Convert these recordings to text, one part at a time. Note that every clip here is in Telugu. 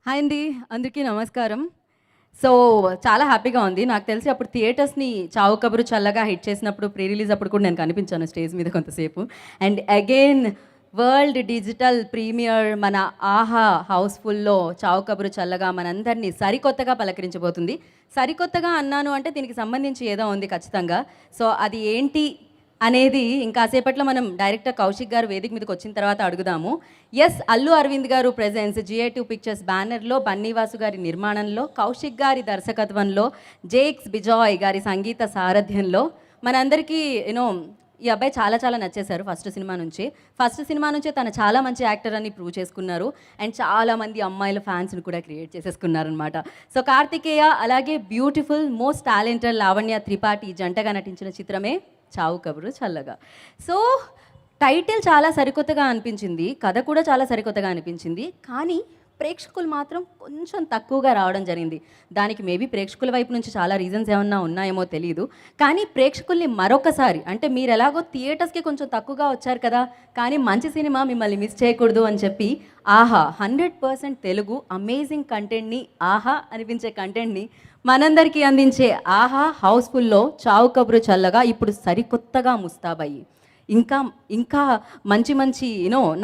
హాయ్ అండి, అందరికీ నమస్కారం. సో చాలా హ్యాపీగా ఉంది. నాకు తెలిసి అప్పుడు థియేటర్స్‌ని 'చావు కబురు చల్లగా' హిట్ చేసినప్పుడు ప్రీ రిలీజ్ అప్పుడు కూడా నేను కనిపించాను స్టేజ్ మీద కొంతసేపు. And again world digital premier మన 'ఆహా' హౌస్‌ఫుల్‌లో 'చావు కబురు చల్లగా' మనందరినీ సరికొత్తగా పలకరించబోతుంది. సరికొత్తగా అన్నాను అంటే దీనికి సంబంధించి ఏదో ఉంది ఖచ్చితంగా. సో అది ఏంటి అనేది ఇంకాసేపట్లో మనం డైరెక్టర్ కౌశిక్ గారు వేదిక మీదకి వచ్చిన తర్వాత అడుగుదాము. ఎస్, అల్లు అరవింద్ గారు ప్రెజెన్స్ GA2 పిక్చర్స్ బ్యానర్లో, బన్నీవాసు గారి నిర్మాణంలో, కౌశిక్ గారి దర్శకత్వంలో, జేక్స్ బిజాయ్ గారి సంగీత సారథ్యంలో మనందరికీ ఈ అబ్బాయి చాలా చాలా నచ్చేశారు ఫస్ట్ సినిమా నుంచే తను చాలా మంచి యాక్టర్ అని ప్రూవ్ చేసుకున్నారు. అండ్ చాలామంది అమ్మాయిల ఫ్యాన్స్ని కూడా క్రియేట్ చేసేసుకున్నారనమాట. సో కార్తికేయ అలాగే beautiful most talented Lavanya Tripathi జంటగా నటించిన చిత్రమే 'చావు కబురు చల్లగా'. సో టైటిల్ చాలా సరికొత్తగా అనిపించింది, కథ కూడా చాలా సరికొత్తగా అనిపించింది. కానీ ప్రేక్షకులు మాత్రం కొంచెం తక్కువగా రావడం జరిగింది. దానికి మేబీ ప్రేక్షకుల వైపు నుంచి చాలా రీజన్స్ ఏమన్నా ఉన్నాయేమో తెలియదు. కానీ ప్రేక్షకుల్ని మరొకసారి, అంటే మీరు ఎలాగో థియేటర్స్కి కొంచెం తక్కువగా వచ్చారు కదా, కానీ మంచి సినిమా మిమ్మల్ని మిస్ చేయకూడదు అని చెప్పి 'ఆహా' 100% తెలుగు అమేజింగ్ కంటెంట్ని, ఆహా అనిపించే కంటెంట్ని మనందరికీ అందించే 'ఆహా' హౌస్ఫుల్లో 'చావు కబురు చల్లగా' ఇప్పుడు సరికొత్తగా ముస్తాబయ్యి ఇంకా ఇంకా మంచి మంచి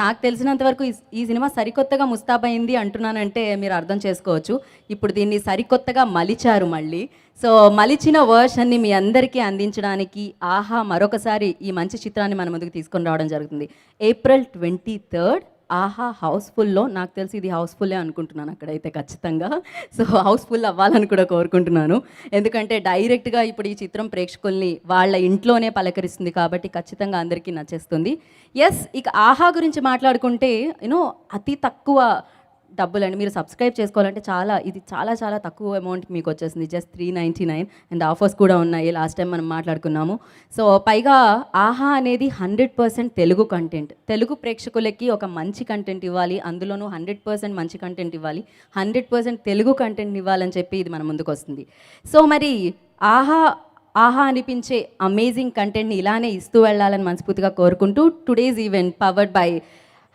నాకు తెలిసినంత వరకు ఈ సినిమా సరికొత్తగా ముస్తాబైంది అంటున్నానంటే మీరు అర్థం చేసుకోవచ్చు. ఇప్పుడు దీన్ని సరికొత్తగా మలిచారు మళ్ళీ. సో మలిచిన వర్షన్ని మీ అందరికీ అందించడానికి 'ఆహా' మరొకసారి ఈ మంచి చిత్రాన్ని మన ముందుకు తీసుకొని రావడం జరుగుతుంది. April 23rd 'ఆహా' హౌస్ఫుల్లో. నాకు తెలిసి ఇది హౌస్ఫుల్లే అనుకుంటున్నాను అక్కడైతే ఖచ్చితంగా. సో హౌస్ఫుల్ అవ్వాలని కూడా కోరుకుంటున్నాను. ఎందుకంటే డైరెక్ట్గా ఇప్పుడు ఈ చిత్రం ప్రేక్షకుల్ని వాళ్ళ ఇంట్లోనే పలకరిస్తుంది కాబట్టి ఖచ్చితంగా అందరికీ నచ్చేస్తుంది. ఎస్, ఇక 'ఆహా' గురించి మాట్లాడుకుంటే అతి తక్కువ డబ్బులండి. మీరు సబ్స్క్రైబ్ చేసుకోవాలంటే ఇది చాలా చాలా తక్కువ అమౌంట్కి మీకు వచ్చేసింది. జస్ట్ 399 అండ్ ఆఫర్స్ కూడా ఉన్నాయి. లాస్ట్ టైం మనం మాట్లాడుకున్నాము. సో పైగా 'ఆహా' అనేది 100% తెలుగు కంటెంట్. తెలుగు ప్రేక్షకులకి ఒక మంచి కంటెంట్ ఇవ్వాలి, అందులోనూ 100% మంచి కంటెంట్ ఇవ్వాలి, 100% తెలుగు కంటెంట్ ఇవ్వాలని చెప్పి ఇది మన ముందుకు వస్తుంది. సో మరి 'ఆహా' అనిపించే అమేజింగ్ కంటెంట్ని ఇలానే ఇస్తూ వెళ్ళాలని మనస్ఫూర్తిగా కోరుకుంటూ today's event powered by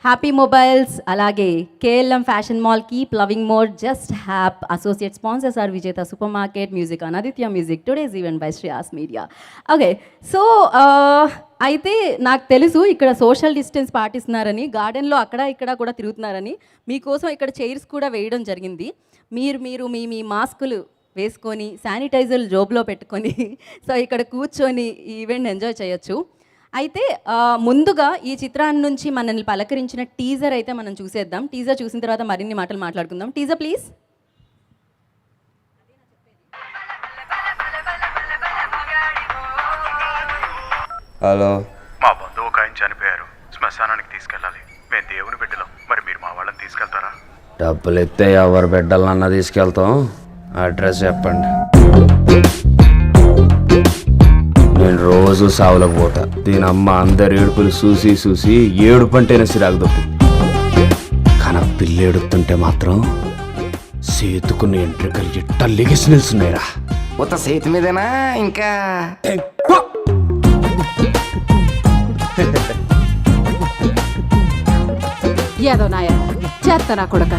happy mobiles అలాగే KLM fashion mall, keep loving more, just hap. Associate sponsors are Vijetha supermarket, music Aditya music, today's event by Shreyas media. Okay, so అయితే నాకు తెలుసు ఇక్కడ సోషల్ డిస్టెన్స్ పాటిస్తున్నారని, గార్డెన్లో అక్కడ ఇక్కడ కూడా తిరుగుతున్నారని. మీకోసం ఇక్కడ చైర్స్ కూడా వేయడం జరిగింది. మీరు మీ మీ మాస్కులు వేసుకొని శానిటైజర్లు జోబులో పెట్టుకొని సో ఇక్కడ కూర్చొని ఈ ఈవెంట్ ఎంజాయ్ చేయొచ్చు. అయితే ముందుగా ఈ చిత్రాన్ని నుంచి మనల్ని పలకరించిన టీజర్ అయితే మనం చూసేద్దాం. టీజర్ చూసిన తర్వాత మరిన్ని మాటలు మాట్లాడుకుందాం. Teaser please. హలో, మా బంధువు ఒక ఆయన చనిపోయారు, శ్మశానానికి తీసుకెళ్ళాలి. మేము దేవుని బిడ్డలం, మరి మీరు మా వాళ్ళని తీసుకెళ్తారా? డబ్బులు ఇస్తే ఎవరు బిడ్డలన్నా తీసుకెళ్తాం. అడ్రస్ చెప్పండి. నేను రోజు సావులకు పోతా. దీని అమ్మ అందరి ఏడుపులు చూసి ఏడుపు అంటేనే సిరాకు దొప్పింది. కానీ పిల్లి ఏడుపుతుంటే మాత్రం సేతుకున్న ఎంట్రికలు ఎట్ట లెగిసి నిల్చున్నాయిరా. మొత్త చేతి మీదేనా ఇంకా ఏదో నాయ చేత్తనా కొడక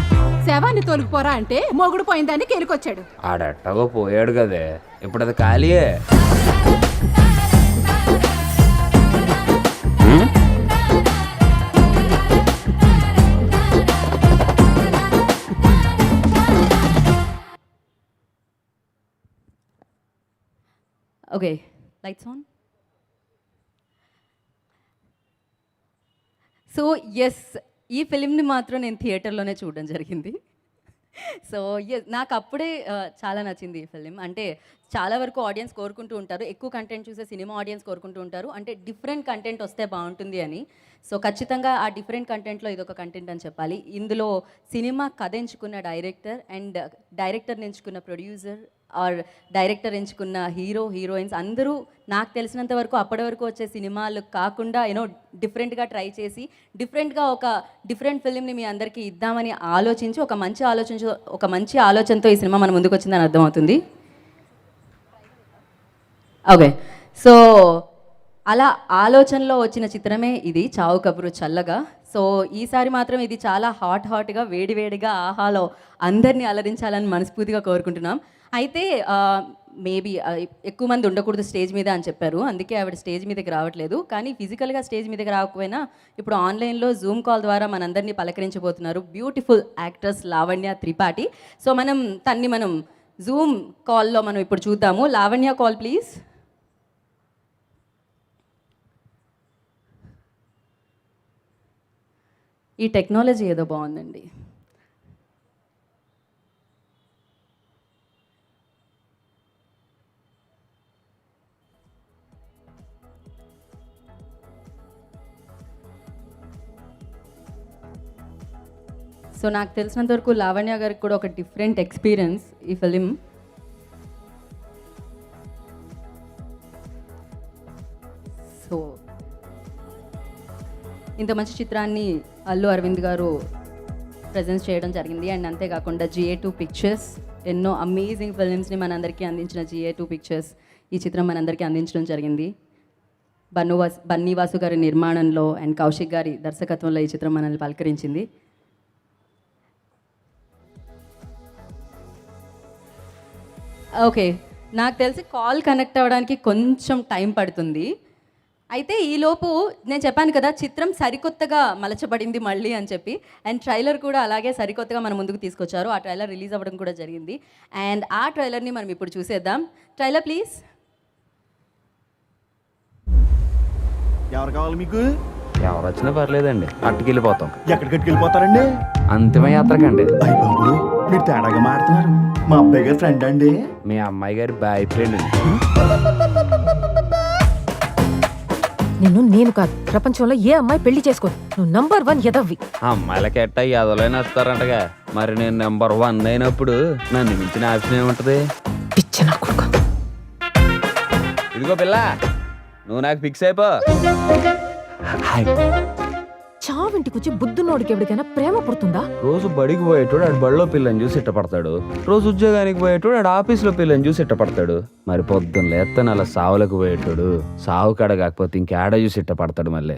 శవాన్ని తోలుకుపోరా అంటే మొగుడు పోయిందని కేలుకొచ్చాడు. ఆడెట్టగో పోయాడు కదే, ఇప్పుడు అది ఖాళీయే. Okay, lights on. So yes, ఈ ఫిలింని మాత్రం నేను థియేటర్లోనే చూడడం జరిగింది. సో ఎస్, నాకు అప్పుడే చాలా నచ్చింది ఈ ఫిలిం. అంటే చాలా వరకు ఆడియన్స్ కోరుకుంటూ ఉంటారు, ఎక్కువ కంటెంట్ చూసే సినిమా ఆడియన్స్ కోరుకుంటూ ఉంటారు, అంటే డిఫరెంట్ కంటెంట్ వస్తే బాగుంటుంది అని. సో ఖచ్చితంగా ఆ డిఫరెంట్ కంటెంట్లో ఇదొక కంటెంట్ అని చెప్పాలి. ఇందులో సినిమా కథ ఎంచుకున్న డైరెక్టర్ అండ్ డైరెక్టర్ని ఎంచుకున్న ప్రొడ్యూసర్ ఆర్ డైరెక్టర్ ఎంచుకున్న హీరో హీరోయిన్స్ అందరూ నాకు తెలిసినంత వరకు అప్పటి వరకు వచ్చే సినిమాలు కాకుండా డిఫరెంట్గా ట్రై చేసి డిఫరెంట్గా ఒక డిఫరెంట్ ఫిల్మ్ని మీ అందరికీ ఇద్దామని ఆలోచించి ఒక మంచి ఆలోచనతో ఈ సినిమా మన ముందుకు వచ్చిందని అర్థమవుతుంది. ఓకే, సో అలా ఆలోచనలో వచ్చిన చిత్రమే ఇది చావు కబురు చల్లగా. సో ఈసారి మాత్రం ఇది చాలా హాట్గా వేడివేడిగా ఆహాలో అందరినీ అలరించాలని మనస్ఫూర్తిగా కోరుకుంటున్నాం. అయితే మేబీ ఎక్కువ మంది ఉండకూడదు స్టేజ్ మీద అని చెప్పారు, అందుకే ఆవిడ స్టేజ్ మీదకి రావట్లేదు. కానీ ఫిజికల్గా స్టేజ్ మీదకి రాకపోయినా ఇప్పుడు ఆన్లైన్లో జూమ్ కాల్ ద్వారా మనందరినీ పలకరించబోతున్నారు beautiful actress Lavanya Tripathi. So మనం జూమ్ కాల్లో మనం ఇప్పుడు చూద్దాము. Lavanya, call please. ఈ టెక్నాలజీ ఏదో బాగుందండి. సో నాకు తెలిసినంత వరకు లావణ్య గారికి కూడా ఒక డిఫరెంట్ ఎక్స్పీరియన్స్ ఈ ఫిలిం. సో ఇంత మంచి చిత్రాన్ని అల్లు అరవింద్ గారు ప్రజెన్స్ చేయడం జరిగింది. అండ్ అంతేకాకుండా GA2 పిక్చర్స్ ఎన్నో అమేజింగ్ ఫిలిమ్స్ని మనందరికీ అందించిన GA2 పిక్చర్స్ ఈ చిత్రం మనందరికీ అందించడం జరిగింది. బన్నీ వాసు గారి నిర్మాణంలో అండ్ కౌశిక్ గారి దర్శకత్వంలో ఈ చిత్రం మనల్ని పలకరించింది. ఓకే, నాకు తెలిసి కాల్ కనెక్ట్ అవ్వడానికి కొంచెం టైం పడుతుంది. అయితే ఈలోపు నేను చెప్పాను కదా చిత్రం సరికొత్తగా మలచబడింది మళ్ళీ అని చెప్పి, అండ్ ట్రైలర్ కూడా అలాగే సరికొత్తగా మన ముందుకు తీసుకొచ్చారు. ఆ ట్రైలర్ రిలీజ్ అవ్వడం కూడా జరిగింది. అండ్ ఆ ట్రైలర్ని మనం ఇప్పుడు చూసేద్దాం. Trailer please. ఎవరు కావాలి మీకు? ఎవరు వచ్చినా పర్లేదండి, అట్టుకెళ్ళిపోతాం. ఎక్కడికి వెళ్ళిపోతారండి? అంతిమ యాత్రకండి. అయ్య బాబు, మీరు తేడాగా మారుతున్నారు. మా అబ్బాయి గారి ఫ్రెండ్ అండి. మీ అమ్మాయి గారి బాయ్ ఫ్రెండ్ అండి. నేను కాదు, ప్రపంచంలో ఏ అమ్మాయి పెళ్లి చేసుకోదు. నువ్వు నంబర్ 1 ఎదవ్వి. అమ్మాయిలకి ఎట్ట ఎదలైనా వస్తారంటగా, మరి నేను నెంబర్ 1 అయినప్పుడు నన్ను మించిన ఆప్షన్ ఏముంటది? పిచ్చ నా కొడుకు. ఇదిగో పిల్ల, నువ్వు నాకు ఫిక్స్ అయిపో. చావింటికి వచ్చి బుద్ధున్నోడికి ఎవరికైనా ప్రేమ పుడుతుందా? రోజు బడికి పోయేటోడు ఆడు బడిలో పిల్లని చూసి ఇట్టపడతాడు, రోజు ఉద్యోగానికి పోయేటోడు ఆడు ఆఫీస్లో పిల్లని చూసి ఇట్టపడతాడు. మరి పొద్దున్న లేత్తన అలా సావులకు పోయేటోడు సావు కాడ కాకపోతే ఇంకేడ చూసి ఇట్టపడతాడు. మళ్ళీ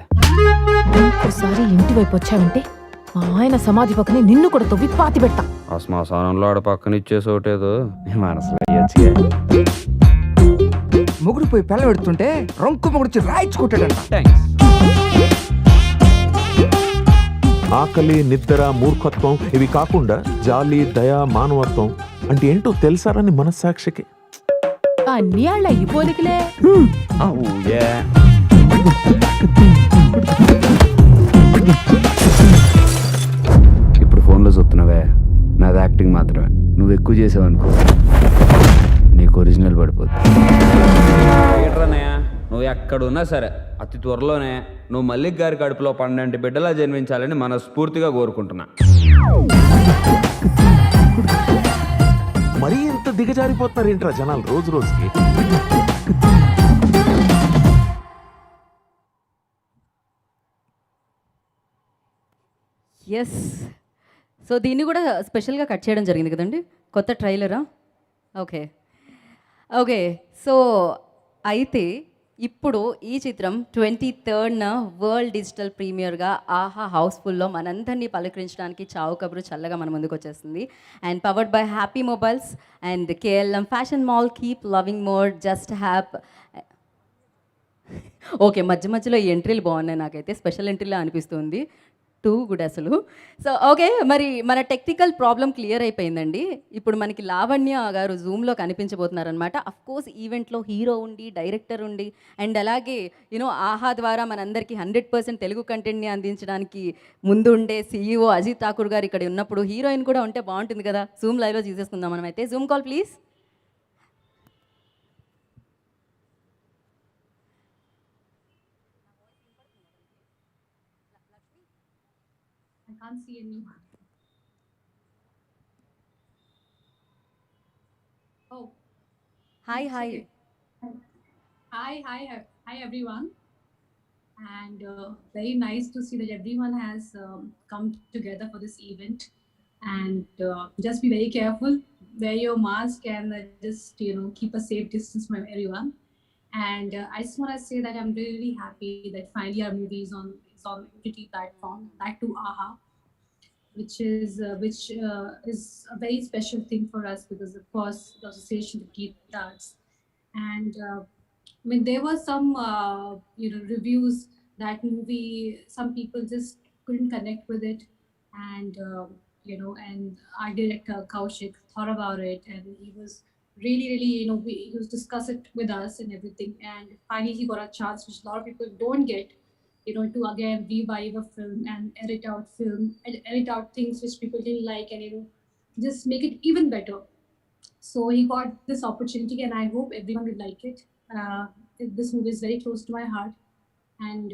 ఒకసారి ఇంటి వైపు వచ్చావంటే మా ఆయన సమాధి పక్కనే నిన్ను కూడా తవ్వి పాతి పెడతా. ఆ శ్మశానంలో ఆడ పక్కన ఇచ్చేసోటేదో నీ మనసులో అయ్యొచ్చుగా. మొగుడు పోయి పిల్ల పెడుతుంటే రొంకు మొగుడు రాయించుకుంటాడంట. థ్యాంక్స్. ఆకలి, నిద్ర, మూర్ఖత్వం ఇవి కాకుండా జాలి, దయ, మానవత్వం అంటే ఏంటో తెలుసారని మనస్సాక్షికి. అన్నీ వాళ్ళ ఈ పోలికలే. ఇప్పుడు ఫోన్లో చూస్తున్నావే, నాది యాక్టింగ్ మాత్రమే. నువ్వు ఎక్కువ చేసావనుకో నీకు ఒరిజినల్ పడిపోద్ది. నువ్వు ఎక్కడున్నా సరే అతి త్వరలోనే నువ్వు మల్లిక్ గారి కడుపులో 12 బిడ్డలా జన్మించాలని మనస్ఫూర్తిగా కోరుకుంటున్నా. మరీ ఇంత దిగజారిపోతున్నారు ఏంట్రా జనాలు రోజు రోజుకి. ఎస్, సో దీన్ని కూడా స్పెషల్గా కట్ చేయడం జరిగింది కదండి, కొత్త ట్రైలరా? ఓకే ఓకే సో అయితే ఇప్పుడు ఈ చిత్రం 23rd వరల్డ్ డిజిటల్ ప్రీమియర్గా ఆహా హౌస్ఫుల్లో మనందరినీ పలకరించడానికి చావు కబురు చల్లగా మన ముందుకు వచ్చేస్తుంది. And powered by happy mobiles and KLM fashion mall. Keep loving more, just hap. Okay, మధ్యలో ఈ ఎంట్రీలు బాగున్నాయి, నాకైతే స్పెషల్ ఎంట్రీలా అనిపిస్తుంది. టూ గుడ్ అసలు. సో ఓకే, మరి మన టెక్నికల్ ప్రాబ్లం క్లియర్ అయిపోయిందండి. ఇప్పుడు మనకి లావణ్య గారు జూమ్లో కనిపించబోతున్నారనమాట. అఫ్కోర్స్ ఈవెంట్లో హీరో ఉండి, డైరెక్టర్ ఉండి, అండ్ అలాగే ఆహా ద్వారా మనందరికీ 100% తెలుగు కంటెంట్ని అందించడానికి ముందుండే CEO అజిత్ ఠాకూర్ గారు ఇక్కడ ఉన్నప్పుడు హీరోయిన్ కూడా ఉంటే బాగుంటుంది కదా. జూమ్ లైవ్లో చూసేసుకుందాం మనం అయితే. Zoom call please. I can't see anyone. Oh, hi hi. Hi everyone. And very nice to see that everyone has come together for this event. And just be very careful, wear your mask, and just keep a safe distance from everyone. And I just want to say that I'm really happy that finally our movie is on OTT platform, that too AHA, which is a very special thing for us because of course the association with Geet Arts. And I mean, there were some reviews that movie. Some people just couldn't connect with it, and and our director Kaushik thought about it, and he was really he was discuss it with us and everything. And finally, he got a chance, which a lot of people don't get, to again revive a film and edit out things which people didn't like, and just make it even better. So he got this opportunity, and I hope everyone will like it. Uh, this movie is very close to my heart, and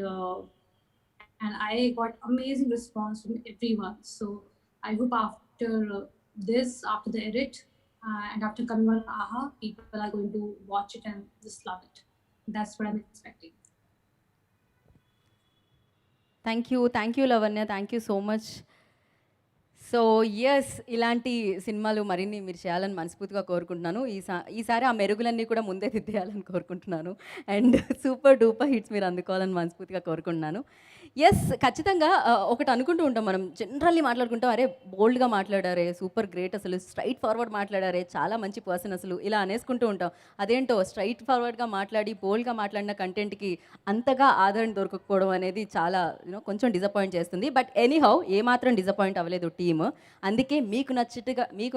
I got amazing response from everyone. So I hope after after the edit, and after coming on AHA, people are going to watch it and just love it. That's what I'm expecting. Thank you Lavanya, thank you so much. So yes, ఇలాంటి సినిమాలు మరిన్ని మీరు చేయాలని మనస్ఫూర్తిగా కోరుకుంటున్నాను. ఈసారి ఆ మెరుగులన్నీ కూడా ముందే దిద్దేయాలని కోరుకుంటున్నాను. అండ్ సూపర్ డూపర్ హిట్స్ మీరు అందుకోవాలని మనస్ఫూర్తిగా కోరుకుంటున్నాను. ఎస్, ఖచ్చితంగా ఒకటి అనుకుంటూ ఉంటాం మనం, జనరల్లీ మాట్లాడుకుంటాం, అరే బోల్డ్గా మాట్లాడారే, సూపర్ గ్రేట్, అసలు స్ట్రైట్ ఫార్వర్డ్ మాట్లాడారే, చాలా మంచి పర్సన్ అసలు, ఇలా అనేసుకుంటూ ఉంటాం. అదేంటో స్ట్రైట్ ఫార్వర్డ్గా మాట్లాడి బోల్డ్గా మాట్లాడిన కంటెంట్కి అంతగా ఆదరణ దొరకకపోవడం అనేది చాలా కొంచెం డిసప్పాయింట్ చేస్తుంది. బట్ ఎనీహౌ ఏమాత్రం డిసప్పాయింట్ అవ్వలేదు టీమ్. అందుకే మీకు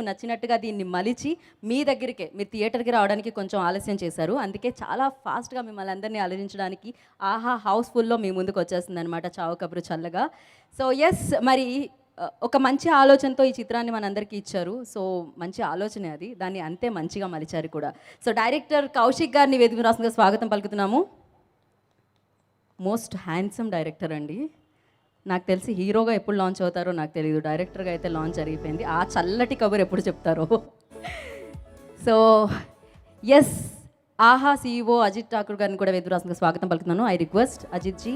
నచ్చినట్టుగా దీన్ని మలిచి మీ దగ్గరికే, మీరు థియేటర్కి రావడానికి కొంచెం ఆలస్యం చేశారు. అందుకే చాలా ఫాస్ట్గా మిమ్మల్ని అందరినీ అలరించడానికి ఆహా హౌస్ఫుల్లో మీ ముందుకు వచ్చేస్తుంది అనమాట చావు కబురు చల్లగా. సో ఎస్, మరి ఒక మంచి ఆలోచనతో ఈ చిత్రాన్ని మనందరికీ ఇచ్చారు. సో మంచి ఆలోచనే అది, దాన్ని అంతే మంచిగా మలిచారు కూడా. సో డైరెక్టర్ కౌశిక్ గారిని వేదిక రాష్ట్రంగా స్వాగతం పలుకుతున్నాము. మోస్ట్ హ్యాండ్సమ్ డైరెక్టర్ అండి. నాకు తెలిసి హీరోగా ఎప్పుడు లాంచ్ అవుతారో నాకు తెలియదు, డైరెక్టర్గా అయితే లాంచ్ జరిగిపోయింది. ఆ చల్లటి కబురు ఎప్పుడు చెప్తారో. So yes, Aha CEO Ajit Thakur గారిని కూడా వేదిక రాష్ట్రంగా స్వాగతం పలుకుతున్నాను. I request Ajit ji.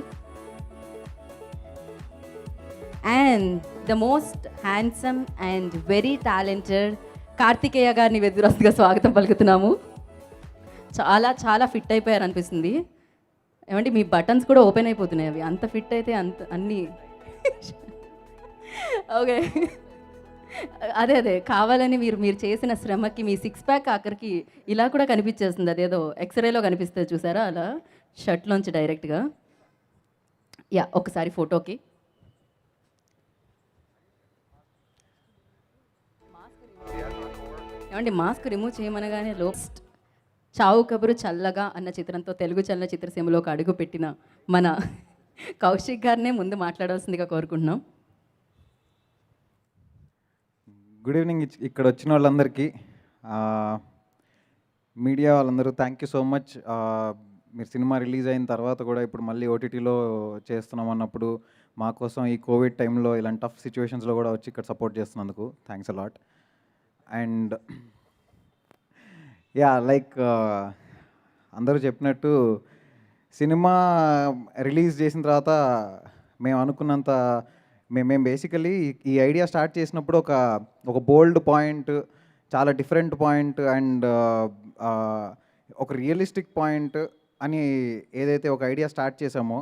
And the most handsome and very talented Karthikeya గారిని వెదురాస్తుగా స్వాగతం పలుకుతున్నాము. చాలా చాలా ఫిట్ అయిపోయారు అనిపిస్తుంది. ఏమంటే మీ బటన్స్ కూడా ఓపెన్ అయిపోతున్నాయి, అవి అంత ఫిట్ అయితే అంత అన్నీ. ఓకే, అదే కావాలని మీరు చేసిన శ్రమకి మీ 6 ప్యాక్ ఆఖరికి ఇలా కూడా కనిపించేస్తుంది. అదేదో ఎక్స్రేలో కనిపిస్తుంది చూసారా, అలా షర్ట్లోంచి డైరెక్ట్గా. యా, ఒకసారి ఫోటోకి. ఏమండి మాస్క్ రిమూవ్ చేయమనగానే లోస్ట్ చావు కబురు చల్లగా అన్న చిత్రంతో తెలుగు చలనచిత్ర సీమలోకి అడుగు పెట్టిన మన కౌశిక్ గారినే ముందు మాట్లాడవలసిందిగా కోరుకుంటున్నాం. Good evening. ఇక్కడ వచ్చిన వాళ్ళందరికీ, మీడియా వాళ్ళందరూ థ్యాంక్ యూ సో మచ్. మీరు సినిమా రిలీజ్ అయిన తర్వాత కూడా ఇప్పుడు మళ్ళీ ఓటీటీలో చేస్తున్నాం అన్నప్పుడు మా కోసం ఈ కోవిడ్ టైంలో ఇలాంటి టఫ్ సిచ్యువేషన్స్లో కూడా వచ్చి ఇక్కడ సపోర్ట్ చేస్తున్నందుకు thanks a lot. And yeah, like అందరూ చెప్పినట్టు సినిమా రిలీజ్ చేసిన తర్వాత మేము అనుకున్నంత మేము బేసికలీ ఈ ఐడియా స్టార్ట్ చేసినప్పుడు ఒక బోల్డ్ పాయింట్, చాలా డిఫరెంట్ పాయింట్ అండ్ ఒక రియలిస్టిక్ పాయింట్ అని ఏదైతే ఒక ఐడియా స్టార్ట్ చేసామో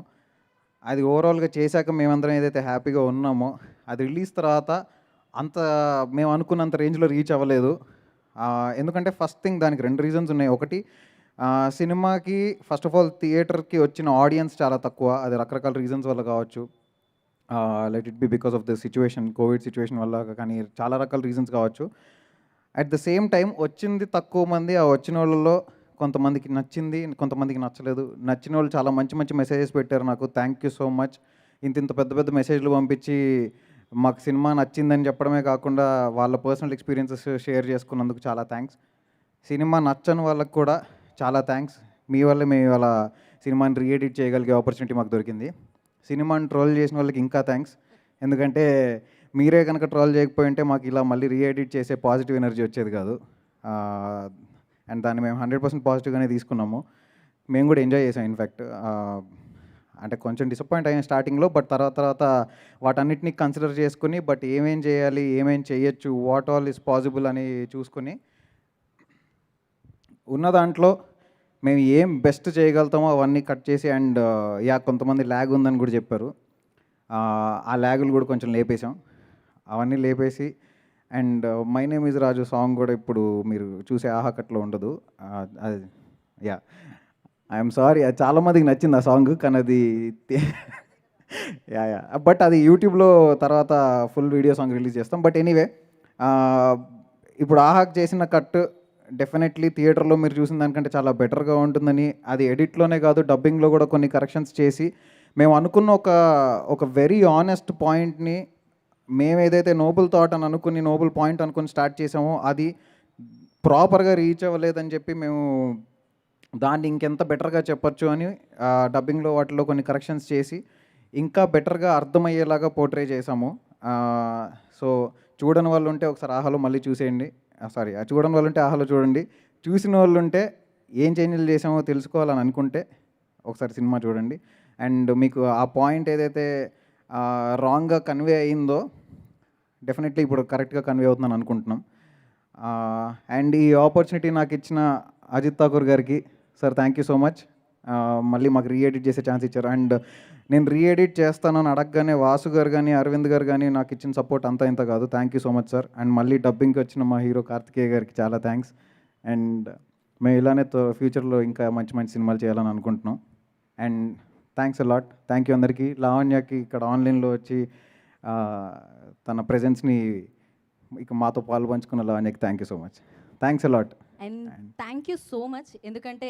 అది ఓవరాల్గా చేశాక మేమందరం ఏదైతే హ్యాపీగా ఉన్నామో అది రిలీజ్ తర్వాత అంత మేము అనుకున్నంత రేంజ్లో రీచ్ అవ్వలేదు. ఎందుకంటే ఫస్ట్ థింగ్ దానికి 2 రీజన్స్ ఉన్నాయి. ఒకటి, సినిమాకి ఫస్ట్ ఆఫ్ ఆల్ థియేటర్కి వచ్చిన ఆడియన్స్ చాలా తక్కువ. అది రకరకాల రీజన్స్ వల్ల కావచ్చు, let it be because of the situation, Covid situation వల్ల, కానీ చాలా రకాల రీజన్స్ కావచ్చు. అట్ ద సేమ్ టైం వచ్చింది తక్కువ మంది, ఆ వచ్చిన వాళ్ళలో కొంతమందికి నచ్చింది, కొంతమందికి నచ్చలేదు. నచ్చిన వాళ్ళు చాలా మంచి మంచి మెసేజెస్ పెట్టారు నాకు, థ్యాంక్ యూ సో మచ్. ఇంత పెద్ద పెద్ద మెసేజ్లు పంపించి మాకు సినిమా నచ్చిందని చెప్పడమే కాకుండా వాళ్ళ పర్సనల్ ఎక్స్పీరియన్సెస్ షేర్ చేసుకున్నందుకు చాలా థ్యాంక్స్. సినిమా నచ్చని వాళ్ళకి కూడా చాలా థ్యాంక్స్. మీ వల్ల మేము ఇవాళ సినిమాని రీఎడిట్ చేయగలిగే ఆపర్చునిటీ మాకు దొరికింది. సినిమాని ట్రోల్ చేసిన వాళ్ళకి ఇంకా థ్యాంక్స్, ఎందుకంటే మీరే కనుక ట్రోల్ చేయకపోయి ఉంటే మాకు ఇలా మళ్ళీ రీఎడిట్ చేసే పాజిటివ్ ఎనర్జీ వచ్చేది కాదు. అండ్ దాన్ని మేము 100% పాజిటివ్గానే తీసుకున్నాము. మేము కూడా ఎంజాయ్ చేసాం ఇన్ఫ్యాక్ట్. అంటే కొంచెం డిసప్పాయింట్ అయ్యాం స్టార్టింగ్లో, బట్ తర్వాత వాటన్నిటిని కన్సిడర్ చేసుకుని బట్ ఏమేం చేయాలి, ఏమేం చేయొచ్చు, వాట్ ఆల్ ఇస్ పాసిబుల్ అని చూసుకుని ఉన్న దాంట్లో మేము ఏం బెస్ట్ చేయగలుగుతామో అవన్నీ కట్ చేసి అండ్ కొంతమంది ల్యాగ్ ఉందని కూడా చెప్పారు. ఆ ల్యాగులు కూడా కొంచెం లేపేసాం. అవన్నీ లేపేసి and my name is Raju song కూడా ఇప్పుడు మీరు చూసే ఆహాకట్లో ఉండదు. అది ఐఎమ్ సారీ, అది చాలామందికి నచ్చింది ఆ సాంగ్, కానీ అది బట్ అది యూట్యూబ్లో తర్వాత ఫుల్ వీడియో సాంగ్ రిలీజ్ చేస్తాం. బట్ ఎనీవే, ఇప్పుడు ఆహాక్ చేసిన కట్ డెఫినెట్లీ థియేటర్లో మీరు చూసిన దానికంటే చాలా బెటర్గా ఉంటుందని, అది ఎడిట్లోనే కాదు డబ్బింగ్లో కూడా కొన్ని కరెక్షన్స్ చేసి మేము అనుకున్న ఒక వెరీ ఆనెస్ట్ పాయింట్ని మేము ఏదైతే నోబుల్ థాట్ అని అనుకుని నోబుల్ పాయింట్ అనుకుని స్టార్ట్ చేసామో అది ప్రాపర్గా రీచ్ అవ్వలేదని చెప్పి మేము దాన్ని ఇంకెంత బెటర్గా చెప్పొచ్చు అని డబ్బింగ్లో వాటిలో కొన్ని కరెక్షన్స్ చేసి ఇంకా బెటర్గా అర్థమయ్యేలాగా పోర్ట్రే చేసాము. సో చూడని వాళ్ళు ఉంటే ఒకసారి ఆహాలో మళ్ళీ చూసేయండి. చూడని వాళ్ళు ఉంటే ఆహాలో చూడండి. చూసిన వాళ్ళు ఉంటే ఏం చేంజ్లు చేసామో తెలుసుకోవాలని అనుకుంటే ఒకసారి సినిమా చూడండి. అండ్ మీకు ఆ పాయింట్ ఏదైతే రాంగ్గా కన్వే అయిందో డెఫినెట్లీ ఇప్పుడు కరెక్ట్గా కన్వే అవుతుందని అనుకుంటున్నాం. అండ్ ఈ ఆపర్చునిటీ నాకు ఇచ్చిన అజిత్ ఠాకూర్ గారికి sir thank you so much. మళ్ళీ మాకు రీఎడిట్ చేసే ఛాన్స్ ఇచ్చారు. అండ్ నేను రీఎడిట్ చేస్తానని అడగగానే వాసు గారు కానీ అరవింద్ గారు కానీ నాకు ఇచ్చిన సపోర్ట్ అంతా ఇంత కాదు. Thank you so much sir. And మళ్ళీ డబ్బింగ్కి వచ్చిన మా హీరో కార్తికేయ గారికి చాలా థ్యాంక్స్. అండ్ మేము ఇలానే ఫ్యూచర్లో ఇంకా మంచి మంచి సినిమాలు చేయాలని అనుకుంటున్నాం. And thanks a lot. Thank you అందరికీ. లావణ్యకి ఇక్కడ ఆన్లైన్లో వచ్చి తన ప్రెజెన్స్ని ఇక మాతో పాలు పంచుకున్న లావణ్యకి thank you so much. Thanks a lot. And thank you so much. ఎందుకంటే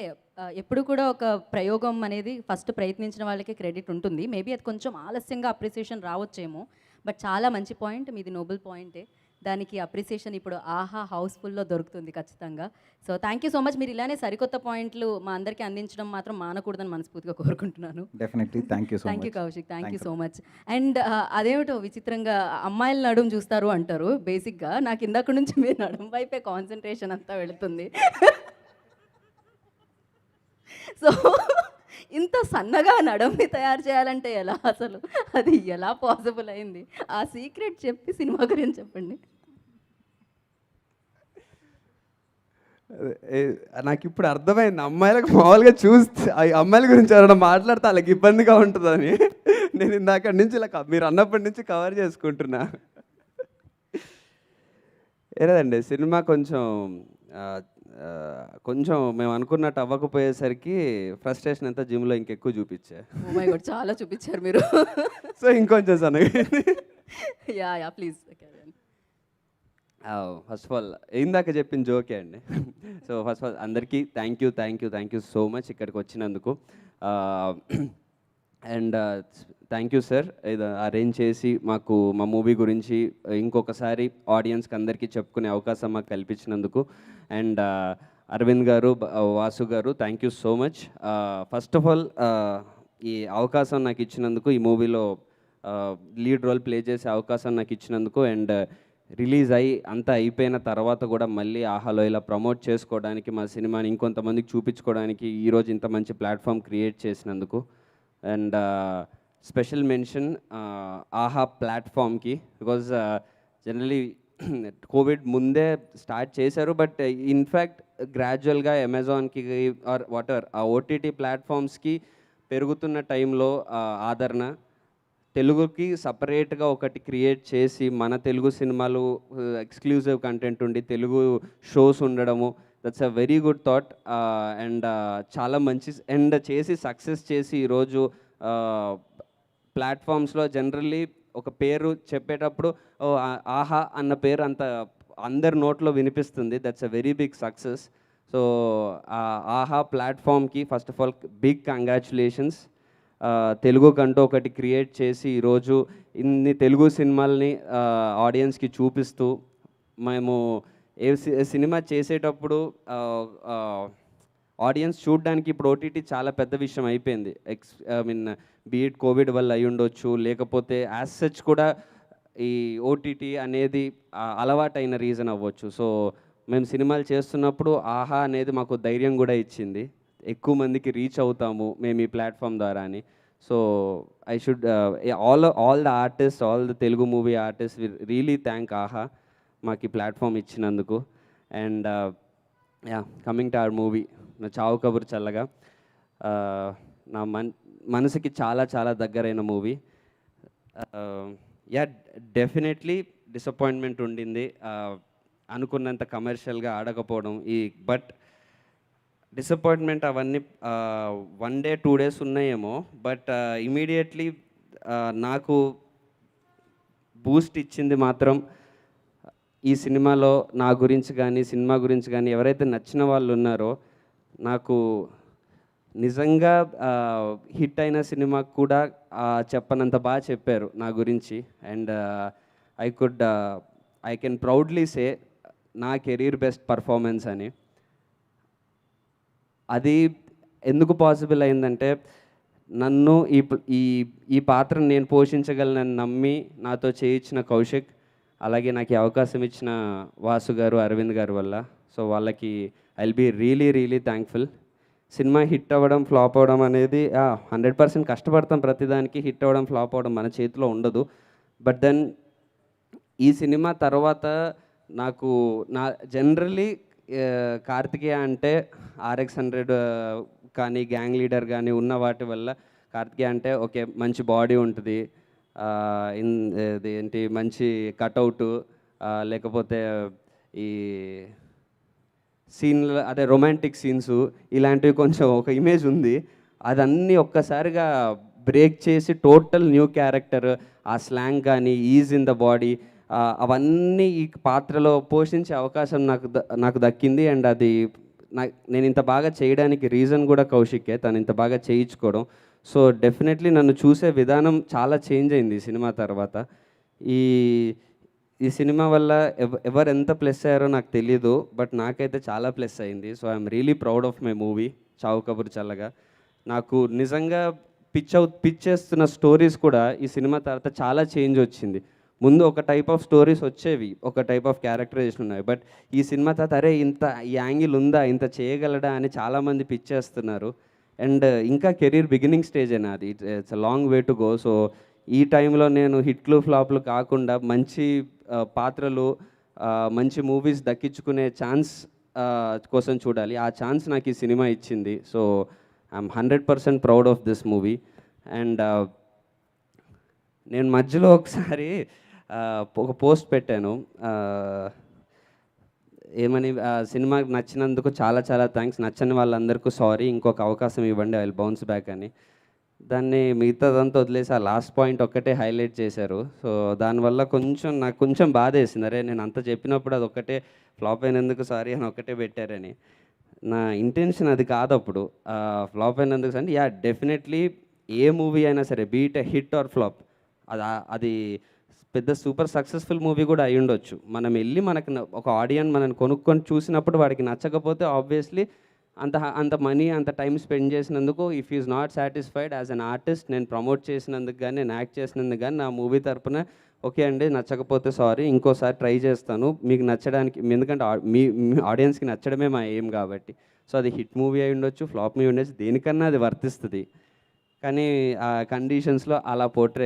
ఎప్పుడు కూడా ఒక ప్రయోగం అనేది ఫస్ట్ ప్రయత్నించిన వాళ్ళకి క్రెడిట్ ఉంటుంది. మేబీ అది కొంచెం ఆలస్యంగా అప్రిసియేషన్ రావచ్చేమో, బట్ చాలా మంచి పాయింట్ మీది, నోబుల్ పాయింటే. దానికి అప్రిసియేషన్ ఇప్పుడు ఆహా హౌస్ఫుల్లో దొరుకుతుంది ఖచ్చితంగా. So thank you so much. మీరు ఇలానే సరికొత్త పాయింట్లు మా అందరికీ అందించడం మాత్రం మానకూడదని మనస్ఫూర్తిగా కోరుకుంటున్నాను. Definitely thank you so much. Thank you Kaushik, thank you so much. And అదేమిటో విచిత్రంగా అమ్మాయిల నడుము చూస్తారు అంటారు. బేసిక్గా నాకు ఇందాక నుంచి మీరు నడుము వైపే కాన్సన్ట్రేషన్ అంతా వెళుతుంది. సో ఇంత సన్నగా నడుముని తయారు చేయాలంటే ఎలా, అసలు అది ఎలా పాసిబుల్ అయింది? ఆ సీక్రెట్ చెప్పి సినిమా గురించి చెప్పండి. నాకు ఇప్పుడు అర్థమైంది, అమ్మాయిలకు మామూలుగా చూస్తే అమ్మాయిల గురించి ఎవరైనా మాట్లాడితే వాళ్ళకి ఇబ్బందిగా ఉంటుందని నేను ఇందాక నుంచి ఇలా మీరు అన్నప్పటి నుంచి కవర్ చేసుకుంటున్నా. ఏదండి సినిమా కొంచెం మేము అనుకున్నట్టు అవ్వకపోయేసరికి ఫ్రస్ట్రేషన్ అంతా జిమ్లో ఇంకెక్కువ చూపించా. ఓ మై గాడ్, చాలా చూపించారు మీరు. సో ఇంకొంచెం సన్నగా. Yeah please. First of all ఇందాక చెప్పిన జోకే అండి. సో ఫస్ట్ ఆఫ్ ఆల్ అందరికీ థ్యాంక్ యూ సో మచ్ ఇక్కడికి వచ్చినందుకు. అండ్ థ్యాంక్ యూ సార్, ఇది అరేంజ్ చేసి మాకు మా మూవీ గురించి ఇంకొకసారి ఆడియన్స్కి అందరికీ చెప్పుకునే అవకాశం మాకు కల్పించినందుకు. అండ్ అరవింద్ గారు, వాసు గారు, thank you so much. First of all ఈ అవకాశం నాకు ఇచ్చినందుకు, ఈ మూవీలో లీడ్ రోల్ ప్లే చేసే అవకాశం నాకు ఇచ్చినందుకు, అండ్ రిలీజ్ అయ్యి అంతా అయిపోయిన తర్వాత కూడా మళ్ళీ ఆహాలో ఇలా ప్రమోట్ చేసుకోవడానికి, మా సినిమాని ఇంకొంతమందికి చూపించుకోవడానికి ఈరోజు ఇంత మంచి ప్లాట్ఫామ్ క్రియేట్ చేసినందుకు. అండ్ స్పెషల్ మెన్షన్ ఆహా ప్లాట్ఫామ్కి, బికాజ్ జనరలీ కోవిడ్ ముందే స్టార్ట్ చేశారు, బట్ ఇన్ఫ్యాక్ట్ గ్రాడ్యువల్గా అమెజాన్కి ఆర్ వాటెవర్ ఆ ఓటీటీ ప్లాట్ఫామ్స్కి పెరుగుతున్న టైంలో ఆదరణ, తెలుగుకి సపరేట్గా ఒకటి క్రియేట్ చేసి మన తెలుగు సినిమాలు ఎక్స్క్లూజివ్ కంటెంట్ ఉండి తెలుగు షోస్ ఉండడము, that's a very good thought. And చాలా మంచి అండ్ చేసి సక్సెస్ చేసి ఈరోజు ప్లాట్ఫామ్స్లో జనరల్లీ ఒక పేరు చెప్పేటప్పుడు ఆహా అన్న పేరు అంత అందరి నోట్లో వినిపిస్తుంది. That's a very big success. So Aha ప్లాట్ఫామ్కి first of all big congratulations. Telugu కంటూ ఒకటి క్రియేట్ చేసి ఈరోజు ఇన్ని తెలుగు సినిమాల్ని ఆడియన్స్కి చూపిస్తూ, మేము ఏ సినిమా చేసేటప్పుడు ఆడియన్స్ చూడడానికి ఇప్పుడు ఓటీటీ చాలా పెద్ద విషయం అయిపోయింది. బీఎడ్ కోవిడ్ వల్ల అయి ఉండొచ్చు, లేకపోతే యాజ్ సచ్ కూడా ఈ ఓటీటీ అనేది అలవాటైన రీజన్ అవ్వచ్చు. సో మేము సినిమాలు చేస్తున్నప్పుడు ఆహా అనేది మాకు ధైర్యం కూడా ఇచ్చింది, ఎక్కువ మందికి రీచ్ అవుతాము మేము ఈ ప్లాట్ఫామ్ ద్వారా అని. So I should all the artist, all the Telugu movie artist really thank ఆహా మాకు ఈ ప్లాట్ఫామ్ ఇచ్చినందుకు. And yeah, coming to our movie నా చావు కబురు చల్లగా, నా మనసుకి చాలా చాలా దగ్గరైన మూవీ. యా, డెఫినెట్లీ డిసప్పాయింట్మెంట్ ఉండింది, అనుకున్నంత కమర్షియల్గా ఆడకపోవడం. బట్ డిసప్పాయింట్మెంట్ అవన్నీ 1 day 2 days ఉన్నాయేమో, బట్ ఇమీడియట్లీ నాకు బూస్ట్ ఇచ్చింది మాత్రం ఈ సినిమాలో నా గురించి కానీ సినిమా గురించి కానీ ఎవరైతే నచ్చిన వాళ్ళు ఉన్నారో, నాకు నిజంగా హిట్ అయిన సినిమాకు కూడా చెప్పనంత బాగా చెప్పారు నా గురించి. And I can proudly say నా కెరీర్ బెస్ట్ పర్ఫార్మెన్స్ అని. అది ఎందుకు పాసిబుల్ అయిందంటే, నన్ను ఈ పాత్రను నేను పోషించగలనని నమ్మి నాతో చేయించిన కౌశిక్, అలాగే నాకు ఈ అవకాశం ఇచ్చిన వాసు గారు, అరవింద్ గారు వల్ల. సో వాళ్ళకి I will be really thankful. Cinema hit అవ్వడం ఫ్లాప్ అవ్వడం అనేది 100% కష్టపడతాం ప్రతిదానికి, హిట్ అవ్వడం ఫ్లాప్ అవ్వడం మన చేతిలో ఉండదు. బట్ దెన్ ఈ సినిమా తర్వాత నాకు జనరల్లీ కార్తికేయ అంటే RX-100 కానీ గ్యాంగ్ లీడర్ కానీ ఉన్న వాటి వల్ల కార్తికేయ అంటే ఓకే మంచి బాడీ ఉంటుంది, ఏంటి మంచి కటౌటు, లేకపోతే ఈ సీన్లు అదే రొమాంటిక్ సీన్స్ ఇలాంటివి కొంచెం ఒక ఇమేజ్ ఉంది. అదన్నీ ఒక్కసారిగా బ్రేక్ చేసి టోటల్ న్యూ క్యారెక్టర్, ఆ స్లాంగ్ కానీ ఈజ్ ఇన్ ద బాడీ, అవన్నీ ఈ పాత్రలో పోషించే అవకాశం నాకు దక్కింది. అండ్ అది నేను ఇంత బాగా చేయడానికి రీజన్ కూడా కౌశికే, తను ఇంత బాగా చేయించుకోవడం. సో డెఫినెట్లీ నన్ను చూసే విధానం చాలా చేంజ్ అయింది ఈ సినిమా తర్వాత. ఈ సినిమా వల్ల ఎవరు ఎంత ప్లస్ అయ్యారో నాకు తెలీదు, బట్ నాకైతే చాలా ప్లస్ అయింది. So I'm really proud of my movie చావు కబురు చల్లగా. నాకు నిజంగా పిచ్ చేస్తున్న స్టోరీస్ కూడా ఈ సినిమా తర్వాత చాలా చేంజ్ వచ్చింది. ముందు ఒక టైప్ ఆఫ్ స్టోరీస్ వచ్చేవి, ఒక టైప్ ఆఫ్ క్యారెక్టరైజేషన్ ఉన్నాయి. బట్ ఈ సినిమా తర్వాత అరే ఇంత ఈ యాంగిల్ ఉందా, ఇంత చేయగలడా అని చాలామంది పిచ్ చేస్తున్నారు. అండ్ ఇంకా కెరీర్ బిగినింగ్ స్టేజ్ అయినా అది, it's a long way to go. So ఈ టైంలో నేను హిట్లు ఫ్లాప్లు కాకుండా మంచి పాత్రలు, మంచి మూవీస్ దక్కించుకునే ఛాన్స్ కోసం చూడాలి. ఆ ఛాన్స్ నాకు ఈ సినిమా ఇచ్చింది. So I'm 100% proud of this movie. And నేను మధ్యలో ఒకసారి ఒక పోస్ట్ పెట్టాను, ఏమని, సినిమా నచ్చినందుకు చాలా చాలా థ్యాంక్స్, నచ్చని వాళ్ళందరికీ సారీ, ఇంకొక అవకాశం ఇవ్వండి, ఐ విల్ బౌన్స్ బ్యాక్ అని. దాన్ని మిగతాదంతా వదిలేసి ఆ లాస్ట్ పాయింట్ ఒక్కటే హైలైట్ చేశారు. సో దానివల్ల నాకు కొంచెం బాధ వేసింది, అరే నేను అంత చెప్పినప్పుడు అది ఒక్కటే ఫ్లాప్ అయినందుకు సారీ అని ఒక్కటే పెట్టారని. నా ఇంటెన్షన్ అది కాదు అప్పుడు, ఫ్లాప్ అయినందుకు అంటే యా డెఫినెట్లీ ఏ మూవీ అయినా సరే beat a hit or flop, అది పెద్ద సూపర్ సక్సెస్ఫుల్ మూవీ కూడా అయి ఉండొచ్చు. మనం వెళ్ళి మనకు ఒక ఆడియన్స్ మనల్ని కొనుక్కొని చూసినప్పుడు వాడికి నచ్చకపోతే ఆబ్వియస్లీ అంత మనీ అంత టైం స్పెండ్ చేసినందుకు, if is not satisfied as an artist, నేను ప్రమోట్ చేసినందుకు కానీ నేను యాక్ట్ చేసినందుకు కానీ నా మూవీ తరపున ఓకే అండి నచ్చకపోతే సారీ, ఇంకోసారి ట్రై చేస్తాను మీకు నచ్చడానికి, ఎందుకంటే మీ ఆడియన్స్కి నచ్చడమే మా ఎయిమ్ కాబట్టి. సో అది హిట్ మూవీ అయి ఉండొచ్చు, ఫ్లాప్ మూవీ ఉండొచ్చు, దేనికన్నా అది వర్తిస్తుంది. కానీ ఆ కండిషన్స్లో అలా పోర్ట్రే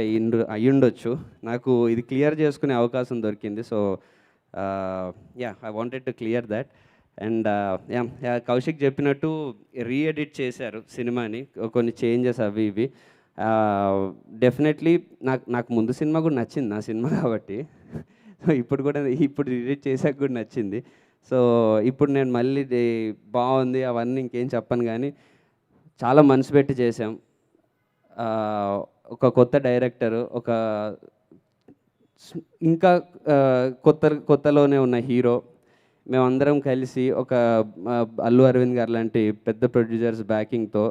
అయ్యి ఉండొచ్చు. నాకు ఇది క్లియర్ చేసుకునే అవకాశం దొరికింది. So yeah, I wanted to clear that. And yeah, Kaushik చెప్పినట్టు రీఎడిట్ చేశారు సినిమాని, కొన్ని చేంజెస్ అవి ఇవి. డెఫినెట్లీ నాకు ముందు సినిమా కూడా నచ్చింది, నా సినిమా కాబట్టి. సో ఇప్పుడు రీఎడిట్ చేశాక కూడా నచ్చింది. సో ఇప్పుడు నేను మళ్ళీ బాగుంది అవన్నీ ఇంకేం చెప్పను, కానీ చాలా మనసు పెట్టి చేసాం. ఒక కొత్త డైరెక్టరు, ఇంకా కొత్తలోనే ఉన్న హీరో, మేమందరం కలిసి ఒక అల్లు అరవింద్ గారు లాంటి పెద్ద ప్రొడ్యూసర్స్ బ్యాకింగ్తో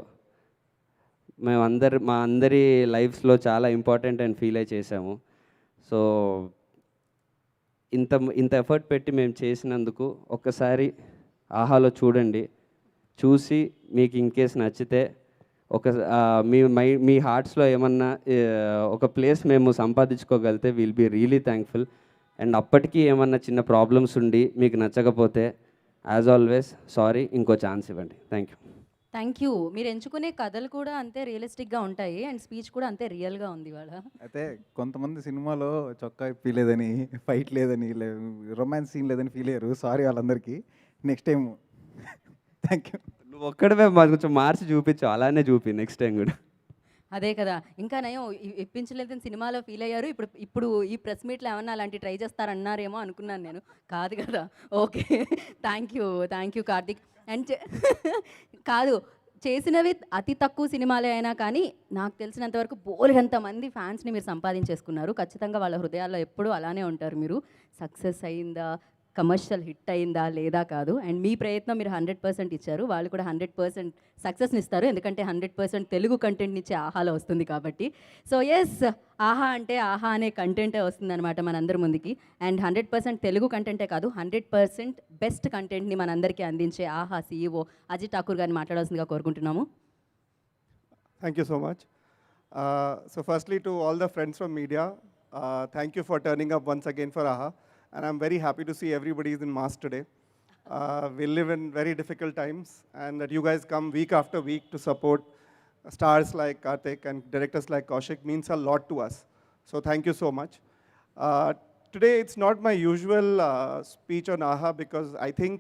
మా అందరి లైఫ్స్లో చాలా ఇంపార్టెంట్ అండ్ ఫీల్ అయి చేసాము. సో ఇంత ఎఫర్ట్ పెట్టి మేము చేసినందుకు ఒక్కసారి ఆహాలో చూడండి, చూసి మీకు ఇన్కేస్ నచ్చితే మీ హార్ట్స్లో ఏమన్నా ఒక ప్లేస్ మేము సంపాదించుకోగలిగితే will be really thankful. And అప్పటికి ఏమన్నా చిన్న ప్రాబ్లమ్స్ ఉండి మీకు నచ్చకపోతే యాజ్ ఆల్వేస్ సారీ, ఇంకో ఛాన్స్ ఇవ్వండి. Thank you. Thank you. మీరు ఎంచుకునే కథలు కూడా అంతే రియలిస్టిక్గా ఉంటాయి అండ్ స్పీచ్ కూడా అంతే రియల్గా ఉంది ఇవాళ. అయితే కొంతమంది సినిమాలో చొక్కా ఇప్పిలేదని, ఫైట్ లేదని, రొమాన్స్ సీన్ లేదని ఫీల్ అయ్యారు. సారీ వాళ్ళందరికీ. Next time thank you. నువ్వు ఒక్కడమే మాకు కొంచెం మార్చి చూపించు, అలానే చూపి నెక్స్ట్ టైం కూడా. అదే కదా, ఇంకా నయం ఇప్పించలేదని సినిమాలో ఫీల్ అయ్యారు. ఇప్పుడు ఈ ప్రెస్ మీట్లో ఏమన్నా అలాంటి ట్రై చేస్తారన్నారేమో అనుకున్నాను నేను. కాదు కదా. Okay, thank you Karthik. And కాదు, చేసినవి అతి తక్కువ సినిమాలే అయినా కానీ నాకు తెలిసినంతవరకు బోలెడంత మంది ఫ్యాన్స్ని మీరు సంపాదించేసుకున్నారు. ఖచ్చితంగా వాళ్ళ హృదయాల్లో ఎప్పుడూ అలానే ఉంటారు మీరు. సక్సెస్ అయిందా, కమర్షియల్ హిట్ అయిందా లేదా కాదు. అండ్ మీ ప్రయత్నం మీరు 100% ఇచ్చారు. వాళ్ళు కూడా 100% సక్సెస్ని ఇస్తారు. ఎందుకంటే 100% తెలుగు కంటెంట్ ఇచ్చే ఆహాలో వస్తుంది కాబట్టి. సో ఎస్, ఆహా అంటే ఆహా అనే కంటెంటే వస్తుందన్నమాట మనందరి ముందుకి. అండ్ 100% తెలుగు కంటెంటే కాదు, 100% బెస్ట్ కంటెంట్ని మనందరికీ అందించే ఆహా CEO అజిత్ ఠాకూర్ గారిని మాట్లాడాల్సిందిగా కోరుకుంటున్నాము. Thank you so much. So firstly, to all the friends from media, thank you for turning up once again for AHA. And I'm very happy to see everybody is in mass today. We live in very difficult times, and that you guys come week after week to support stars like Karthik and directors like Kaushik means a lot to us. So thank you so much. Today, it's not my usual speech on AHA because I think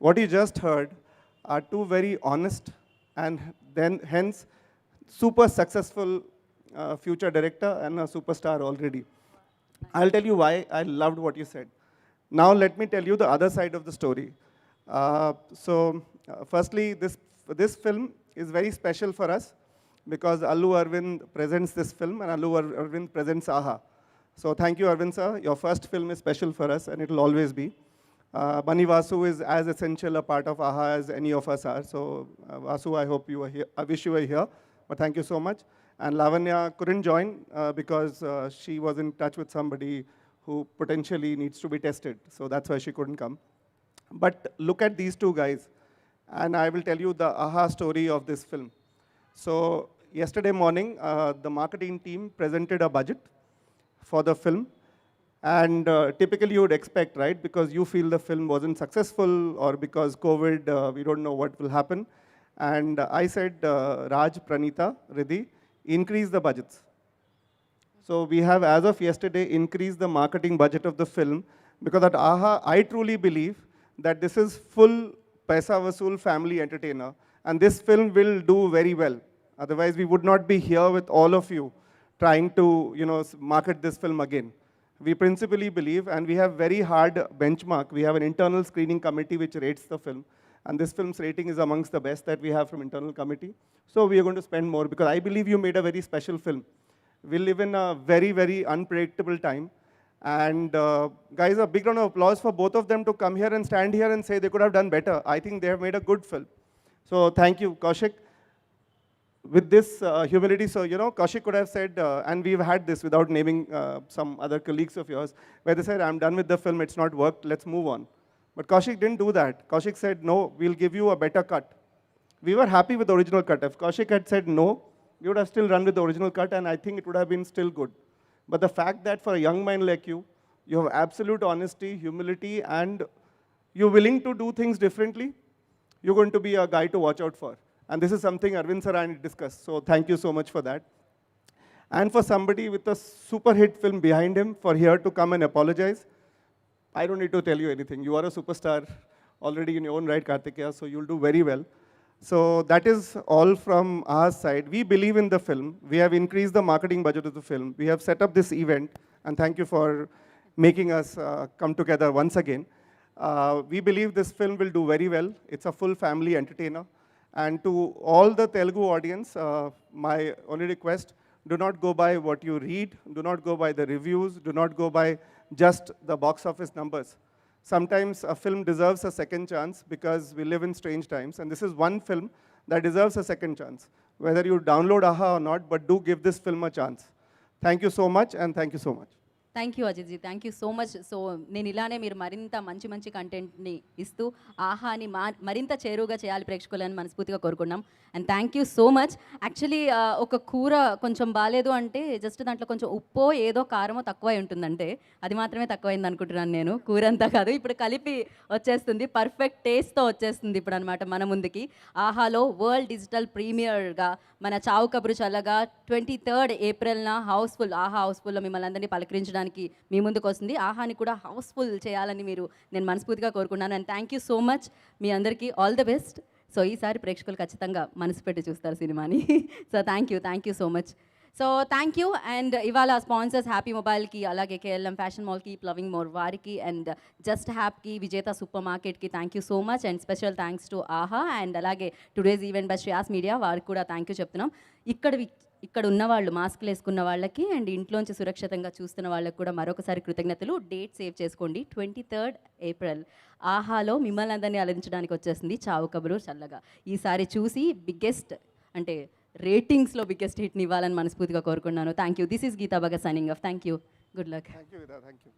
what you just heard are two very honest and then hence super successful future director and a superstar already. I'll tell you why I loved what you said. Now let me tell you the other side of the story. Firstly, this film is very special for us because Allu Arvind presents this film and Allu Arvind presents AHA. So thank you, Arvind sir. Your first film is special for us and it will always be. Bani Vasu is as essential a part of AHA as any of us are. So Vasu, I hope you are here. I wish you were here, but thank you so much. And Lavanya couldn't join because she was in touch with somebody who potentially needs to be tested. So that's why she couldn't come. But look at these two guys. And I will tell you the AHA story of this film. So yesterday morning, the marketing team presented a budget for the film. And typically you would expect, right? Because you feel the film wasn't successful or because COVID, we don't know what will happen. And I said, Raj, Pranita, Riddhi, increase the budgets. So we have, as of yesterday, increased the marketing budget of the film because at AHA, I truly believe that this is full paisa vasool family entertainer and this film will do very well. Otherwise, we would not be here with all of you trying to, market this film again. We principally believe, and we have very hard benchmark. We have an internal screening committee which rates the film. And this film's rating is amongst the best that we have from internal committee. So we are going to spend more because I believe you made a very special film. We live in a very, very unpredictable time. And guys, a big round of applause for both of them to come here and stand here and say they could have done better. I think they have made a good film. So thank you, Kaushik. With this humility, so Kaushik could have said, and we've had this without naming some other colleagues of yours, where they said, I'm done with the film, it's not worked, let's move on. But Kaushik didn't do that. Kaushik said, no, we'll give you a better cut. We were happy with the original cut. If Kaushik had said no, we would have still run with the original cut and I think it would have been still good. But the fact that for a young mind like you, you have absolute honesty, humility, and you're willing to do things differently, you're going to be a guy to watch out for. And this is something Arvind sir and I discussed. So thank you so much for that. And for somebody with a super hit film behind him, for here to come and apologize, I don't need to tell you anything. You are a superstar already in your own right, Kartikeya, so you'll do very well. So that is all from our side. We believe in the film. We have increased the marketing budget of the film. We have set up this event, and thank you for making us come together once again. We believe this film will do very well. It's a full family entertainer. And to all the Telugu audience, my only request, do not go by what you read, do not go by the reviews, do not go by just the box office numbers. Sometimes a film deserves a second chance because we live in strange times. And this is one film that deserves a second chance. Whether you download AHA or not, but do give this film a chance. Thank you so much and thank you so much. Thank you Ajitji, thank you so much. So నేను ఇలానే మీరు మరింత మంచి మంచి కంటెంట్ని ఇస్తూ ఆహాని మరింత చేరువుగా చేయాలి ప్రేక్షకులని మనస్ఫూర్తిగా కోరుకున్నాం. And thank you so much. Actually ఒక కూర కొంచెం బాగాలేదు అంటే జస్ట్ దాంట్లో కొంచెం ఉప్పో ఏదో కారమో తక్కువై ఉంటుందంటే అది మాత్రమే తక్కువైంది అనుకుంటున్నాను నేను. కూర అంతా కాదు, ఇప్పుడు కలిపి వచ్చేస్తుంది, పర్ఫెక్ట్ టేస్ట్తో వచ్చేస్తుంది ఇప్పుడు అనమాట మన ముందుకి. ఆహాలో వరల్డ్ డిజిటల్ ప్రీమియర్గా మన చావు కబురు చల్లగా 23rd ఏప్రిల్న హౌస్ఫుల్ ఆహా హౌస్ఫుల్లో మిమ్మల్ని అందరినీ పలకరించడానికి మీ ముందుకు వస్తుంది. ఆహాని కూడా హౌస్ఫుల్ చేయాలని నేను మనస్ఫూర్తిగా కోరుకున్నాను. And thank you so much. మీ అందరికీ ఆల్ ద బెస్ట్. సో ఈసారి ప్రేక్షకులు ఖచ్చితంగా మనసు పెట్టి చూస్తారు సినిమాని. So thank you so much. So thank you. And ఇవాళ స్పాన్సర్స్ హ్యాపీ మొబైల్కి, అలాగే కేఎల్ఎం ఫ్యాషన్ మాల్కి, లవింగ్ మోర్ వారికి, అండ్ జస్ట్ హ్యాప్కి, విజేత సూపర్ మార్కెట్కి thank you so much. And special thanks to ఆహా. అండ్ అలాగే today's event by Shreyas media వారికి కూడా థ్యాంక్ యూ చెప్తున్నాం. ఇక్కడ ఉన్న వాళ్ళు, మాస్క్లు వేసుకున్న వాళ్ళకి అండ్ ఇంట్లోంచి సురక్షితంగా చూస్తున్న వాళ్ళకి కూడా మరొకసారి కృతజ్ఞతలు. డేట్ సేవ్ చేసుకోండి, 23rd ఏప్రిల్ ఆహాలో మిమ్మల్ని అందరినీ అలరించడానికి వచ్చేసింది చావు కబురు చల్లగా. ఈసారి చూసి బిగ్గెస్ట్ అంటే రేటింగ్స్లో బిగ్గెస్ట్ హిట్ని ఇవ్వాలని మనస్ఫూర్తిగా కోరుకున్నాను. Thank you. This is Geetha Bhagat signing off. Thank you. Good luck. Thank you, Vida. Thank you.